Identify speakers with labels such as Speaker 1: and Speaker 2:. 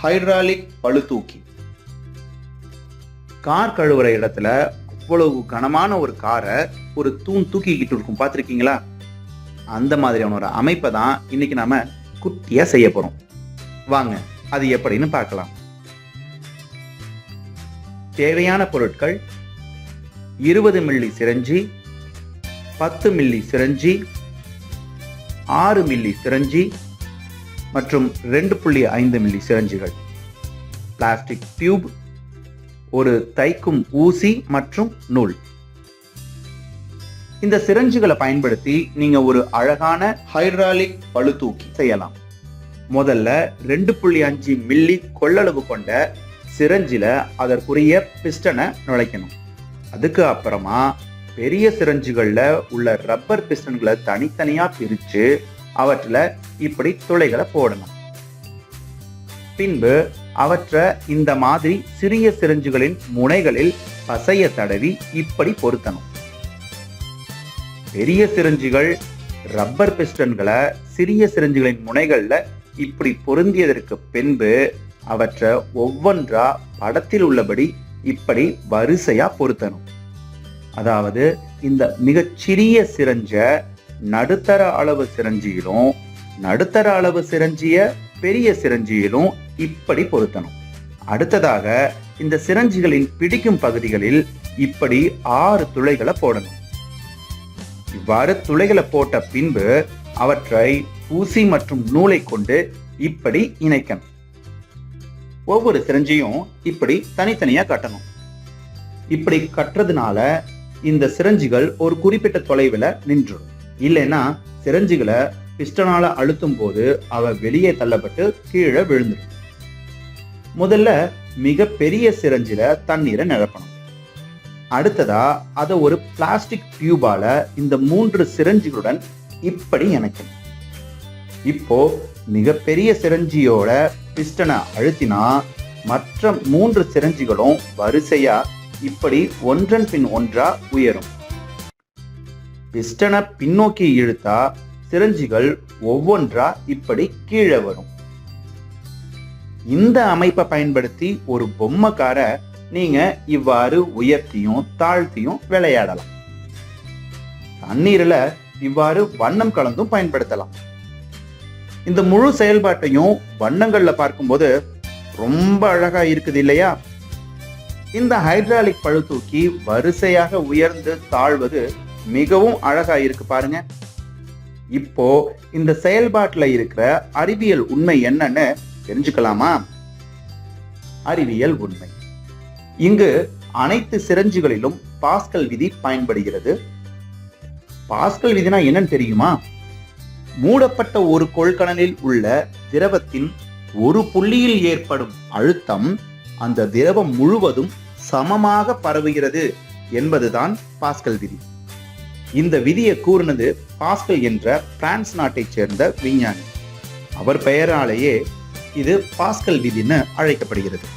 Speaker 1: Hydraulic பளுதூக்கி. Car கழுவுற இடத்துல அவ்வளவு கனமான ஒரு காரை ஒரு தூண் தூக்கிக்கிட்டு இருக்கும், பார்த்துருக்கீங்களா? அந்த மாதிரியான ஒரு அமைப்பை தான் இன்னைக்கு நாம குட்டியா செய்ய போறோம். வாங்க அது எப்படின்னு பார்க்கலாம். தேவையான பொருட்கள்: 20 milli syringe, 10 milli syringe, 6 milli syringe மற்றும் 2.5 மில்லி சிரஞ்சிகள், பிளாஸ்டிக் டியூப், ஒரு தைக்கும் ஊசி மற்றும் நூல். இந்த சிரஞ்சுகளை பயன்படுத்தி நீங்க ஒரு அழகான ஹைட்ராலிக் பளுதூக்கி செய்யலாம். முதல்ல 2.5 மில்லி கொள்ளளவு கொண்ட சிரஞ்சில அதற்குரிய பிஸ்டனை நுழைக்கணும். அதுக்கு அப்புறமா பெரிய சிரஞ்சுகள்ல உள்ள ரப்பர் பிஸ்டன்களை தனித்தனியா பிரிச்சு அவற்றில் இப்படி துளைகளை போடணும். பின்பு அவற்றை இந்த மாதிரி சிறிய சிரஞ்சுகளின் முனைகளில் பசைய தடவி இப்படி பொருத்தணும். பெரிய சிரஞ்சுகள் ரப்பர் பிஸ்டன்களை சிறிய சிரஞ்சுகளின் முனைகள்ல இப்படி பொருந்தியதற்கு பின்பு அவற்றை ஒவ்வொன்றா படத்தில் உள்ளபடி இப்படி வரிசையா பொருத்தணும். அதாவது இந்த மிகச்சிறிய சிரஞ்ச நடுத்தர அளவு சிரஞ்சியிலும் நடுத்தர அளவு சிரஞ்சிய பெரிய சிரஞ்சியிலும் இப்படி பொருத்தணும். அடுத்ததாக இந்த சிரஞ்சிகளின் பிடிக்கும் பகுதிகளில் இப்படி 6 துளைகளை போடணும். இவ்வாறு துளைகளை போட்ட பின்பு அவற்றை ஊசி மற்றும் நூலை கொண்டு இப்படி இணைக்கணும். ஒவ்வொரு சிரஞ்சியும் இப்படி தனித்தனியா கட்டணும். இப்படி கட்டுறதுனால இந்த சிரஞ்சிகள் ஒரு குறிப்பிட்ட தொலைவில் நின்றுடும். இல்லைன்னா சிரஞ்சிகளை பிஸ்டனால அழுத்தும் போது அவ வெளியே தள்ளப்பட்டு கீழே விழுந்துடும். முதல்ல மிக பெரிய சிரஞ்சில தண்ணீரை நிரப்பணும். அடுத்ததா அதை ஒரு பிளாஸ்டிக் டியூபால இந்த 3 சிரஞ்சிகளுடன் இப்படி இணைக்கணும். இப்போ மிகப்பெரிய சிரஞ்சியோட பிஸ்டனை அழுத்தினா மற்ற 3 சிரஞ்சிகளும் வரிசையா இப்படி ஒன்றன் பின் ஒன்றா உயரும். பிஸ்டனை பின்னோக்கி இழுத்தா சிரஞ்சிகள் ஒவ்வொன்றா இப்படி கீழே வரும். இந்த அமைப்பை பயன்படுத்தி ஒரு பொம்மைக்கார நீங்க இவ்வாறு உயர்த்தியும் தாழ்த்தியும் விளையாடலாம். தண்ணீர்ல இவ்வாறு வண்ணம் கலந்தும் பயன்படுத்தலாம். இந்த முழு செயல்பாட்டையும் வண்ணங்கள்ல பார்க்கும்போது ரொம்ப அழகா இருக்குது இல்லையா? இந்த ஹைட்ராலிக் பளுதூக்கி வரிசையாக உயர்ந்து தாழ்வது மிகவும் அழகா இருக்கு பாருங்க. இப்போ இந்த செயல்பாட்டுல இருக்கிற அறிவியல் உண்மை என்னன்னு தெரிஞ்சுக்கலாமா? அறிவியல் உண்மை: இங்கு அனைத்து சிரஞ்சுகளிலும் பாஸ்கல் விதி பயன்படுகிறது. பாஸ்கல் விதினா என்னன்னு தெரியுமா? மூடப்பட்ட ஒரு கொள்கலனில் உள்ள திரவத்தின் ஒரு புள்ளியில் ஏற்படும் அழுத்தம் அந்த திரவம் முழுவதும் சமமாக பரவுகிறது என்பதுதான் பாஸ்கல் விதி. இந்த விதியை கூறினது பாஸ்கல் என்ற பிரான்ஸ் நாட்டைச் சேர்ந்த விஞ்ஞானி. அவர் பெயராலேயே இது பாஸ்கல் விதின்னு அழைக்கப்படுகிறது.